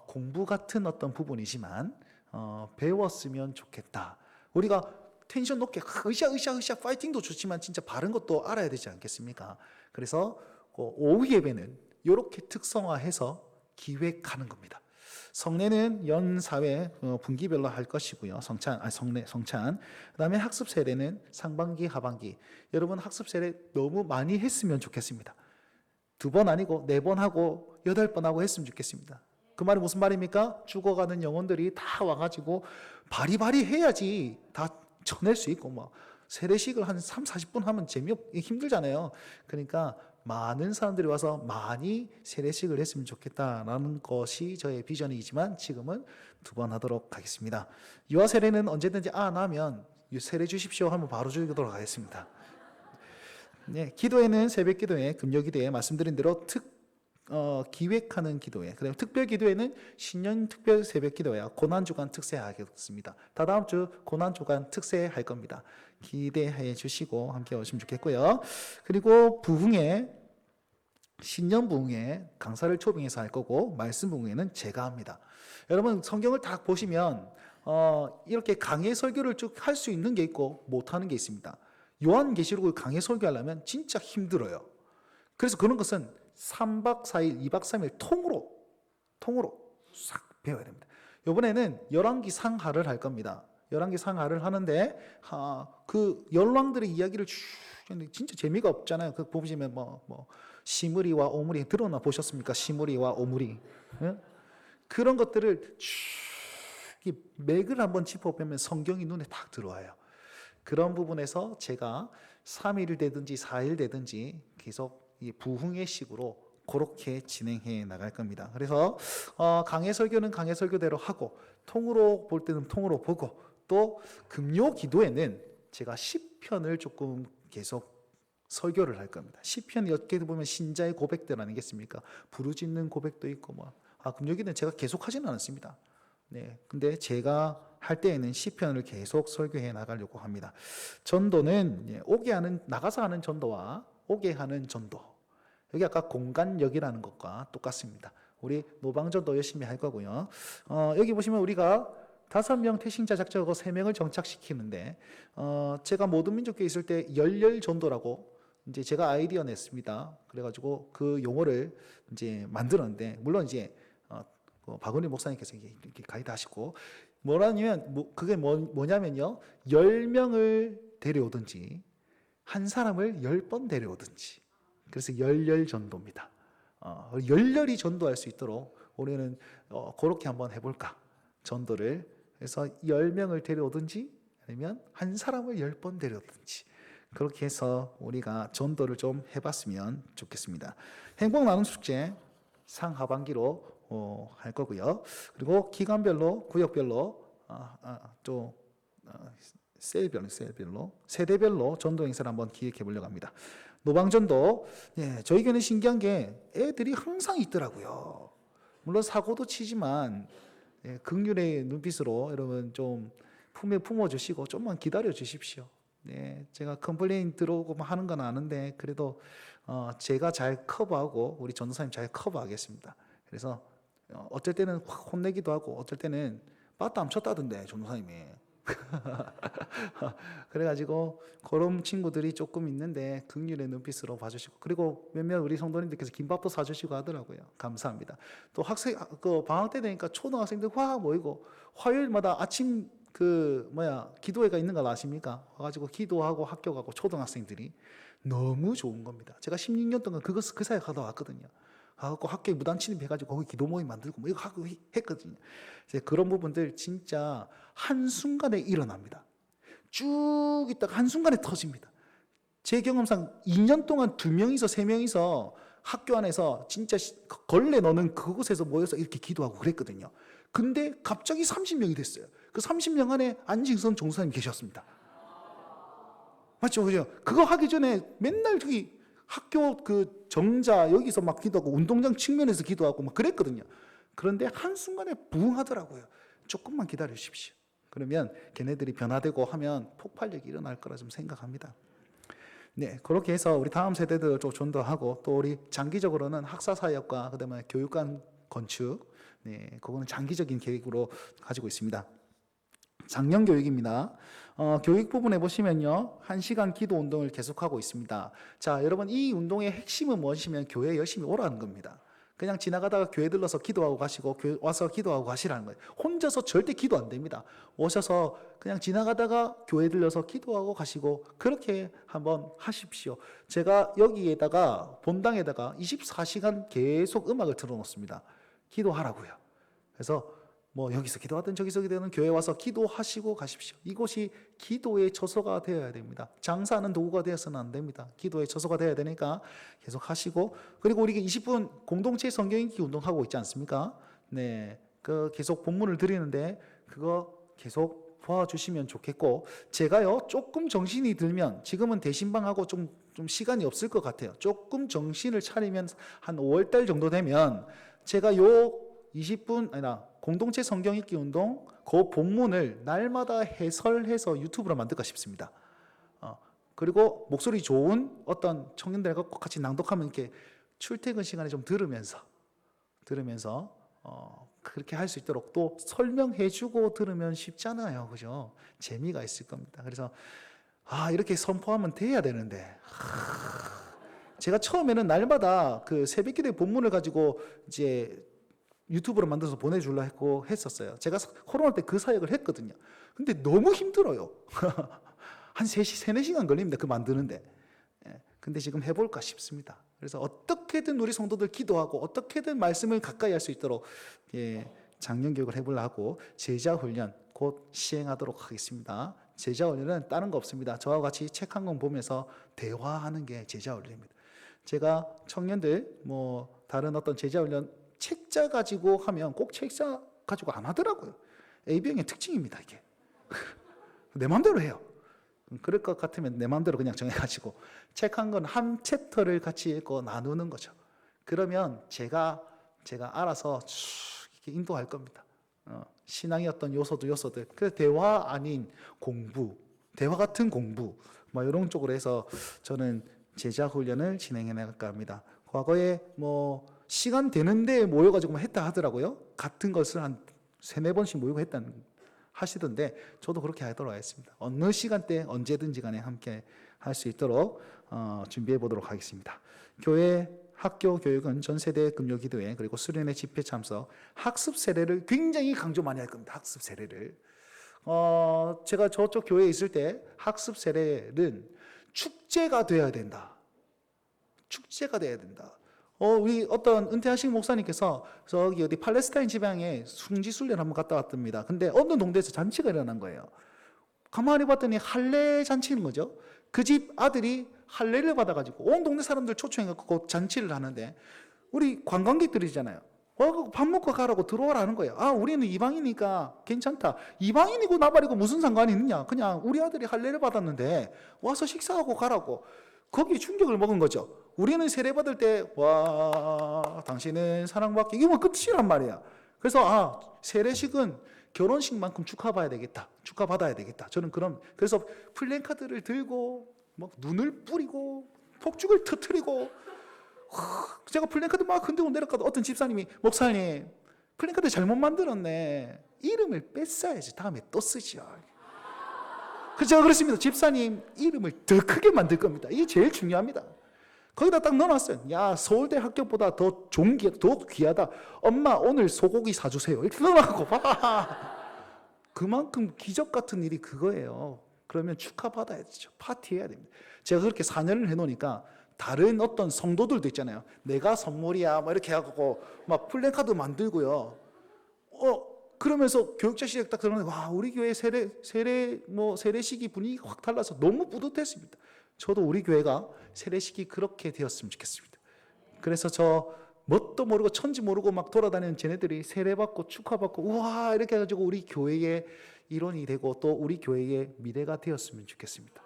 공부 같은 어떤 부분이지만 배웠으면 좋겠다. 우리가 텐션 높게 으쌰 파이팅도 좋지만 진짜 바른 것도 알아야 되지 않겠습니까? 그래서 오후 예배는 이렇게 특성화해서 기획하는 겁니다. 성례는 연사회 분기별로 할 것이고요. 성찬. 그다음에 학습 세례는 상반기, 하반기. 여러분 학습 세례 너무 많이 했으면 좋겠습니다. 2번 아니고 4번 하고 8번 하고 했으면 좋겠습니다. 그 말이 무슨 말입니까? 죽어가는 영혼들이 다 와가지고 바리바리 해야지 다 전할 수 있고, 뭐 세례식을 한 3-40분 하면 힘들잖아요. 그러니까 많은 사람들이 와서 많이 세례식을 했으면 좋겠다라는 것이 저의 비전이지만 지금은 2번 하도록 하겠습니다. 유아 세례는 언제든지 나면 세례 주십시오 하면 바로 주도록 하겠습니다. 기도회는 새벽 기도회, 금요 기도회 말씀드린 대로 기획하는 기도회, 그다음에 특별 기도회는 신년 특별 새벽 기도회와 고난주간 특세 하겠습니다. 다다음 주 고난주간 특세 할 겁니다. 기대해 주시고 함께 오시면 좋겠고요. 그리고 신년 부흥회 강사를 초빙해서 할 거고 말씀 부흥회는 제가 합니다. 여러분 성경을 딱 보시면 이렇게 강해 설교를 쭉 할 수 있는 게 있고 못하는 게 있습니다. 요한계시록을 강해 설교하려면 진짜 힘들어요. 그래서 그런 것은 3박 4일, 2박 3일 통으로 싹 배워야 됩니다. 이번에는 열왕기 상하를 할 겁니다. 열왕기 상하를 하는데 그 열왕들의 이야기를 쭉 진짜 재미가 없잖아요. 그 보시면 뭐 시무리와 오무리 들어나 보셨습니까? 시무리와 오무리. 예? 그런 것들을 쭉 맥을 한번 짚어보면 성경이 눈에 딱 들어와요. 그런 부분에서 제가 3일 되든지 4일 되든지 계속 이 부흥의 식으로 그렇게 진행해 나갈 겁니다. 그래서 강해 설교는 강해 설교대로 하고, 통으로 볼 때는 통으로 보고, 또 금요 기도에는 제가 시편을 조금 계속 설교를 할 겁니다. 시편이 어떻게 보면 신자의 고백들 아니겠습니까? 부르짖는 고백도 있고 금요 기도는 제가 계속 하지는 않습니다. 네, 근데 제가 할 때에는 시편을 계속 설교해 나가려고 합니다. 전도는 오게 하는, 나가서 하는 전도와 오게 하는 전도, 여기 아까 공간역이라는 것과 똑같습니다. 우리 노방전도 열심히 할 거고요. 여기 보시면 우리가 5명 태신자 작정하고 3명을 정착시키는데, 제가 모든 민족교회 있을 때 열렬전도라고 이제 제가 아이디어 냈습니다. 그래가지고 그 용어를 이제 만들었는데, 물론 이제 박은희 목사님께서 이렇게 가이드 하시고, 뭐라냐면 그게 뭐냐면요, 10명을 데려오든지 한 사람을 10번 데려오든지, 그래서 열렬전도입니다. 열렬히 전도할 수 있도록 우리는 그렇게 한번 해볼까, 전도를. 그래서 10명을 데려오든지 아니면 한 사람을 10번 데려오든지, 그렇게 해서 우리가 전도를 좀 해봤으면 좋겠습니다. 행복 나눔 축제 상하반기로 할 거고요. 그리고 기간별로, 구역별로, 또 셀별로, 세대별로 전도 행사를 한번 기획해 보려고 합니다. 노방전도, 저희 교회는 신기한 게 애들이 항상 있더라고요. 물론 사고도 치지만 긍휼의 눈빛으로 여러분 좀 품에 품어주시고 좀만 기다려 주십시오. 제가 컴플레인 들어오고 하는 건 아는데, 그래도 제가 잘 커버하고 우리 전도사님 잘 커버하겠습니다. 그래서 어쩔 때는 확 혼내기도 하고, 어쩔 때는 빠따 안 쳤다던데 전도사님이. 그래가지고 그런 친구들이 조금 있는데 긍휼의 눈빛으로 봐주시고, 그리고 몇몇 우리 성도님들께서 김밥도 사주시고 하더라고요. 감사합니다. 또 학생 방학 때 되니까 초등학생들 확 모이고, 화요일마다 아침 기도회가 있는 걸 아십니까? 와가지고 기도하고 학교 가고, 초등학생들이 너무 좋은 겁니다. 제가 16년 동안 그 사회 가다 왔거든요. 가고 학교에 무단 침입해가지고 거기 기도 모임 만들고 이거 하고 했거든요. 그런 부분들 진짜 한순간에 일어납니다. 쭉 있다가 한순간에 터집니다. 제 경험상 2년 동안 2명이서 3명이서 학교 안에서 진짜 걸레 넣는 그곳에서 모여서 이렇게 기도하고 그랬거든요. 근데 갑자기 30명이 됐어요. 그 30명 안에 안징선 종사님 계셨습니다. 맞죠? 그죠? 그거 하기 전에 맨날 저기 학교 그 정자 여기서 막 기도하고, 운동장 측면에서 기도하고 막 그랬거든요. 그런데 한순간에 부흥하더라고요. 조금만 기다려 주십시오. 그러면 걔네들이 변화되고 하면 폭발력이 일어날 거라 좀 생각합니다. 그렇게 해서 우리 다음 세대들 좀 전도하고, 또 우리 장기적으로는 학사사역과 그다음에 교육관 건축, 그거는 장기적인 계획으로 가지고 있습니다. 작년 교육입니다. 교육 부분에 보시면요, 1시간 기도 운동을 계속하고 있습니다. 자, 여러분, 이 운동의 핵심은 무엇이면 교회에 열심히 오라는 겁니다. 그냥 지나가다가 교회 들러서 기도하고 가시고 와서 기도하고 가시라는 거예요. 혼자서 절대 기도 안 됩니다. 오셔서 그냥 지나가다가 교회 들러서 기도하고 가시고, 그렇게 한번 하십시오. 제가 여기에다가 본당에다가 24시간 계속 음악을 틀어놓습니다. 기도하라고요. 그래서 여기서 기도하든 저기서 기도하든 교회 와서 기도하시고 가십시오. 이곳이 기도의 처소가 되어야 됩니다. 장사하는 도구가 되어서는 안 됩니다. 기도의 처소가 되어야 되니까 계속 하시고, 그리고 우리 20분 공동체 성경 읽기 운동하고 있지 않습니까? 그 계속 본문을 드리는데 그거 계속 도와주시면 좋겠고, 제가요 조금 정신이 들면, 지금은 대신방하고 좀 시간이 없을 것 같아요. 조금 정신을 차리면 한 5월달 정도 되면 제가 요 20분 공동체 성경 읽기 운동 그 본문을 날마다 해설해서 유튜브로 만들까 싶습니다. 그리고 목소리 좋은 어떤 청년들과 같이 낭독하면 이렇게 출퇴근 시간에 좀 들으면서 그렇게 할 수 있도록, 또 설명해주고 들으면 쉽잖아요, 그죠? 재미가 있을 겁니다. 그래서 이렇게 선포하면 돼야 되는데, 제가 처음에는 날마다 그 새벽기도의 본문을 가지고 이제 유튜브로 만들어서 보내주려 했고 했었어요. 제가 코로나 때 그 사역을 했거든요. 근데 너무 힘들어요. 한 3시, 4시간 걸립니다. 그 만드는데. 근데 지금 해볼까 싶습니다. 그래서 어떻게든 우리 성도들 기도하고 어떻게든 말씀을 가까이 할 수 있도록 작년 교육을 해보려고 하고 제자 훈련 곧 시행하도록 하겠습니다. 제자 훈련은 다른 거 없습니다. 저와 같이 책 한 권 보면서 대화하는 게 제자 훈련입니다. 제가 청년들 다른 어떤 제자 훈련 책자 가지고 하면 꼭 책자 가지고 안 하더라고요. AB형의 특징입니다, 이게. 내 마음대로 해요. 그럴 것 같으면 내 마음대로 그냥 정해가지고 책 한 권 한 챕터를 같이 읽고 나누는 거죠. 그러면 제가 알아서 쭉 이렇게 인도할 겁니다. 신앙의 어떤 요소들. 그래서 대화 아닌 공부, 대화 같은 공부, 이런 쪽으로 해서 저는 제자 훈련을 진행해 나갈까 합니다. 과거에 시간 되는데 모여가지고 했다 하더라고요. 같은 것을 한 3-4번씩 모이고 하시던데 저도 그렇게 하도록 하겠습니다. 어느 시간대 언제든지 간에 함께 할 수 있도록 준비해 보도록 하겠습니다. 교회 학교 교육은 전 세대 금요 기도회 그리고 수련회 집회 참석 학습 세례를 굉장히 강조 많이 할 겁니다. 학습 세례를 제가 저쪽 교회에 있을 때 학습 세례는 축제가 되어야 된다. 축제가 돼야 된다. 우리 어떤 은퇴하신 목사님께서 저기 어디 팔레스타인 지방에 숭지순례를 한번 갔다 왔답니다. 근데 어느 동네에서 잔치가 일어난 거예요. 가만히 봤더니 할례 잔치인 거죠. 그 집 아들이 할례를 받아가지고 온 동네 사람들 초청해갖고 잔치를 하는데 우리 관광객들이잖아요. 밥 먹고 가라고 들어오라는 거예요. 우리는 이방이니까 괜찮다. 이방인이고 나발이고 무슨 상관이 있느냐. 그냥 우리 아들이 할례를 받았는데 와서 식사하고 가라고. 거기에 충격을 먹은 거죠. 우리는 세례 받을 때 당신은 사랑받기 이게 끝이란 말이야. 그래서 세례식은 결혼식만큼 축하받아야 되겠다. 저는 그래서 플랜카드를 들고 눈을 뿌리고 폭죽을 터뜨리고 제가 플랜카드 막 흔들고 내려가도 어떤 집사님이 목사님 플랜카드 잘못 만들었네. 이름을 뺐어야지 다음에 또 쓰죠. 그래서 제가 그랬습니다. 집사님 이름을 더 크게 만들 겁니다. 이게 제일 중요합니다. 거기다 딱 넣어놨어요. 야 서울대 합격보다 더 귀하다. 엄마 오늘 소고기 사주세요. 이렇게 넣어놓고 그만큼 기적 같은 일이 그거예요. 그러면 축하받아야 되죠. 파티해야 됩니다. 제가 그렇게 4년을 해놓으니까 다른 어떤 성도들도 있잖아요. 내가 선물이야 이렇게 하고 막 플래카드 만들고요. 그러면서 교육자 시작 딱 들었는데 우리 교회 세례식이 분위기가 확 달라서 너무 뿌듯했습니다. 저도 우리 교회가 세례식이 그렇게 되었으면 좋겠습니다. 그래서 저 뭣도 모르고 천지 모르고 막 돌아다니는 쟤네들이 세례받고 축하받고 우와 이렇게 해가지고 우리 교회의 일원이 되고 또 우리 교회의 미래가 되었으면 좋겠습니다.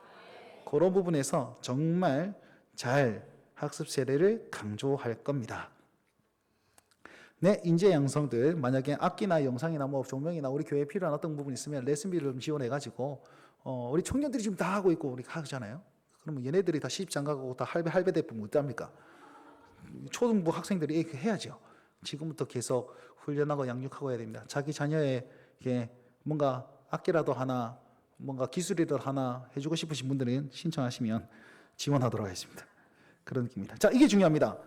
그런 부분에서 정말 잘 학습 세례를 강조할 겁니다. 네, 인재 양성들 만약에 악기나 영상이나 조명이나 우리 교회에 필요한 어떤 부분이 있으면 레슨비를 좀 지원해가지고 우리 청년들이 지금 다 하고 있고 우리 하잖아요. 그러면 얘네들이 다 시집장가가고 다 할배 대품 어떡합니까? 초등부 학생들이 이렇게 해야죠. 지금부터 계속 훈련하고 양육하고 해야 됩니다. 자기 자녀에게 뭔가 악기라도 하나 뭔가 기술이라도 하나 해주고 싶으신 분들은 신청하시면 지원하도록 하겠습니다. 그런 느낌입니다. 자, 이게 중요합니다.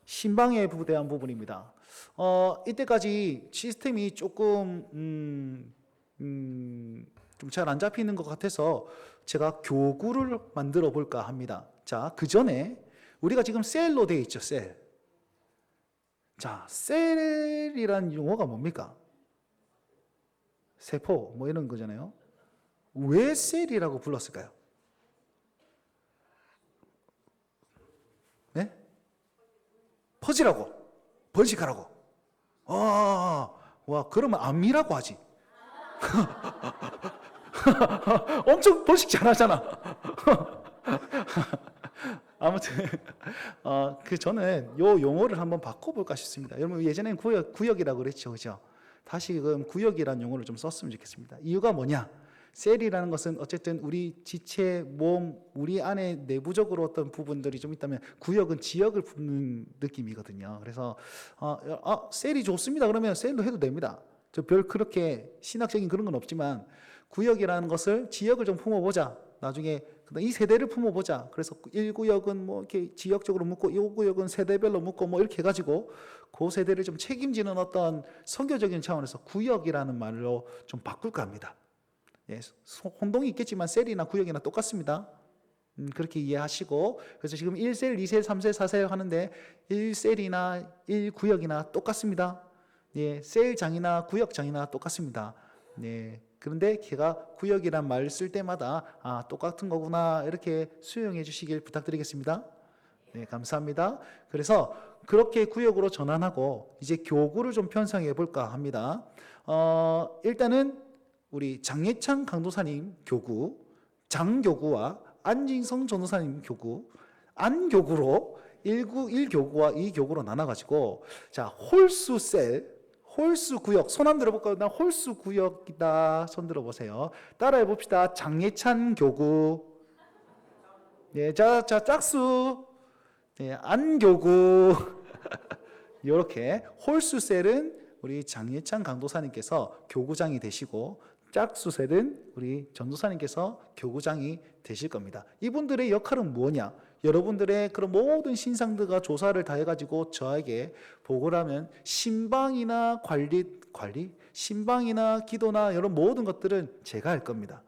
신방에 대한 부분입니다. 이때까지 시스템이 조금 좀 잘 안 잡히는 것 같아서 제가 교구를 만들어 볼까 합니다. 자, 그 전에 우리가 지금 셀로 되어 있죠, 셀. 자, 셀이란 용어가 뭡니까? 세포, 이런 거잖아요. 왜 셀이라고 불렀을까요? 네? 퍼지라고, 번식하라고. 와, 그러면 암이라고 하지. 엄청 번식 잘하잖아. 아무튼 저는 요 용어를 한번 바꿔볼까 싶습니다. 여러분 예전엔 구역이라고 그랬죠, 그죠? 다시금 구역이라는 용어를 좀 썼으면 좋겠습니다. 이유가 뭐냐? 셀이라는 것은 어쨌든 우리 지체, 몸, 우리 안에 내부적으로 어떤 부분들이 좀 있다면 구역은 지역을 품는 느낌이거든요. 그래서 셀이 좋습니다. 그러면 셀로 해도 됩니다. 그렇게 신학적인 그런 건 없지만 구역이라는 것을 지역을 좀 품어보자. 나중에 이 세대를 품어보자. 그래서 1구역은 뭐 이렇게 지역적으로 묶고 2구역은 세대별로 묶고 뭐 이렇게 해가지고 그 세대를 좀 책임지는 어떤 선교적인 차원에서 구역이라는 말로 좀 바꿀까 합니다. 예, 혼동이 있겠지만 셀이나 구역이나 똑같습니다. 그렇게 이해하시고, 그래서 지금 1셀, 2셀, 3셀, 4셀 하는데 1셀이나 1구역이나 똑같습니다. 예, 셀장이나 구역장이나 똑같습니다. 네, 그런데 걔가 구역이란 말 쓸 때마다 똑같은 거구나 이렇게 수용해 주시길 부탁드리겠습니다. 네, 감사합니다. 그래서 그렇게 구역으로 전환하고 이제 교구를 좀 편성해 볼까 합니다. 일단은 우리 장예찬 강도사님 교구, 장교구와 안진성 전도사님 교구, 안교구로 1교구와 2교구로 나눠가지고, 자, 홀수셀, 홀수 구역, 손 한번 들어볼까요? 나 홀수 구역이다. 손 들어보세요. 따라해 봅시다. 장예찬 교구. 네, 자, 짝수. 네, 안교구. 이렇게 홀수셀은 우리 장예찬 강도사님께서 교구장이 되시고, 짝수셀은 우리 전도사님께서 교구장이 되실 겁니다. 이분들의 역할은 뭐냐? 여러분들의 그런 모든 신상들과 조사를 다 해가지고 저에게 보고를 하면 신방이나 신방이나 기도나 이런 모든 것들은 제가 할 겁니다.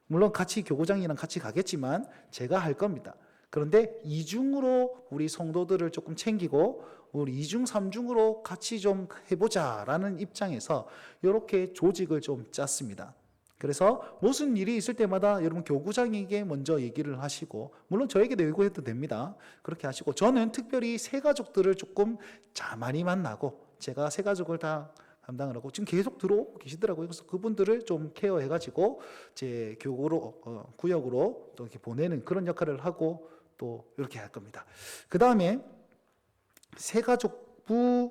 물론 같이 교구장이랑 같이 가겠지만 제가 할 겁니다. 그런데 이중으로 우리 성도들을 조금 챙기고 우리 이중 삼중으로 같이 좀 해보자라는 입장에서 이렇게 조직을 좀 짰습니다. 그래서 무슨 일이 있을 때마다 여러분 교구장에게 먼저 얘기를 하시고, 물론 저에게도 얘기해도 됩니다. 그렇게 하시고, 저는 특별히 새 가족들을 조금 많이 만나고 제가 새 가족을 다 담당을 하고 지금 계속 들어오고 계시더라고요. 그래서 그분들을 좀 케어해가지고 제 교구로 구역으로 또 이렇게 보내는 그런 역할을 하고 또 이렇게 할 겁니다. 그 다음에 새가족부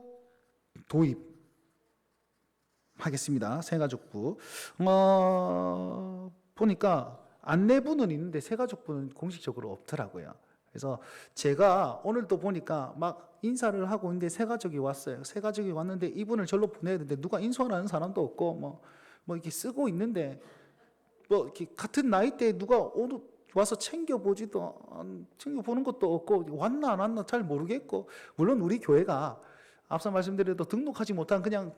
도입하겠습니다. 새가족부. 보니까 안내부는 있는데 새가족부는 공식적으로 없더라고요. 그래서 제가 오늘도 보니까 막 인사를 하고 있는데 새가족이 왔어요. 새가족이 왔는데 이분을 절로 보내야 되는데 누가 인수하는 사람도 없고 뭐 이렇게 쓰고 있는데 뭐 이렇게 같은 나이대에 누가 와서 챙겨보는 것도 없고 왔나 안 왔나 잘 모르겠고, 물론 우리 교회가 앞서 말씀드려도 등록하지 못한 그냥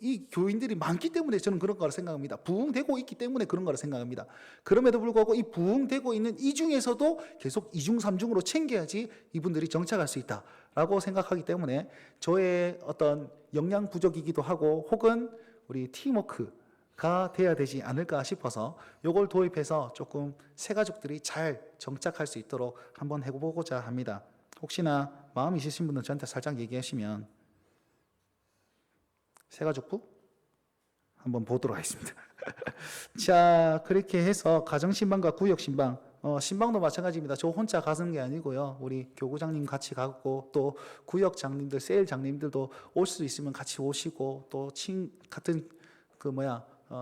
이 교인들이 많기 때문에 저는 그런 거라 생각합니다. 부흥되고 있기 때문에 그런 거라 생각합니다. 그럼에도 불구하고 이 부흥되고 있는 이 중에서도 계속 이중 삼중으로 챙겨야지 이분들이 정착할 수 있다라고 생각하기 때문에 저의 어떤 역량 부족이기도 하고 혹은 우리 팀워크가 돼야 되지 않을까 싶어서 이걸 도입해서 조금 새 가족들이 잘 정착할 수 있도록 한번 해보고자 합니다. 혹시나 마음이 있으신 분은 저한테 살짝 얘기하시면 새가족부 한번 보도록 하겠습니다. 자, 그렇게 해서 가정신방과 구역신방, 신방도 마찬가지입니다. 저 혼자 가는 게 아니고요. 우리 교구장님 같이 가고 또 구역장님들, 세일장님들도 올 수 있으면 같이 오시고 또 같은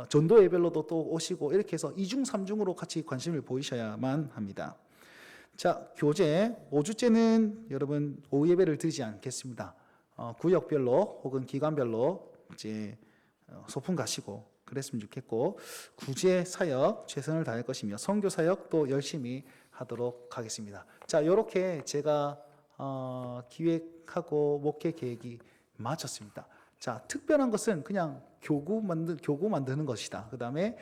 전도 예별로도 또 오시고 이렇게 해서 이중 삼중으로 같이 관심을 보이셔야만 합니다. 자, 교제 5주째는 여러분 오후 예배를 드리지 않겠습니다. 구역별로 혹은 기관별로 이제 소풍 가시고 그랬으면 좋겠고, 구제 사역 최선을 다할 것이며 선교 사역도 열심히 하도록 하겠습니다. 자, 이렇게 제가 기획하고 목회 계획이 마쳤습니다. 자, 특별한 것은 그냥 교구 만드는 것이다. 그 다음에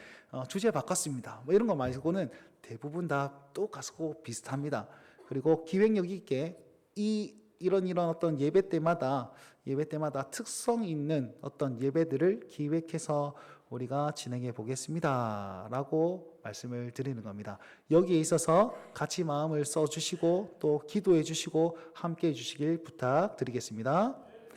주제 바꿨습니다. 뭐 이런 거 말고는 대부분 다 똑같고 비슷합니다. 그리고 기획력 있게 이런 어떤 예배 때마다 특성 있는 어떤 예배들을 기획해서 우리가 진행해 보겠습니다 라고 말씀을 드리는 겁니다. 여기에 있어서 같이 마음을 써 주시고 또 기도해 주시고 함께 해 주시길 부탁드리겠습니다.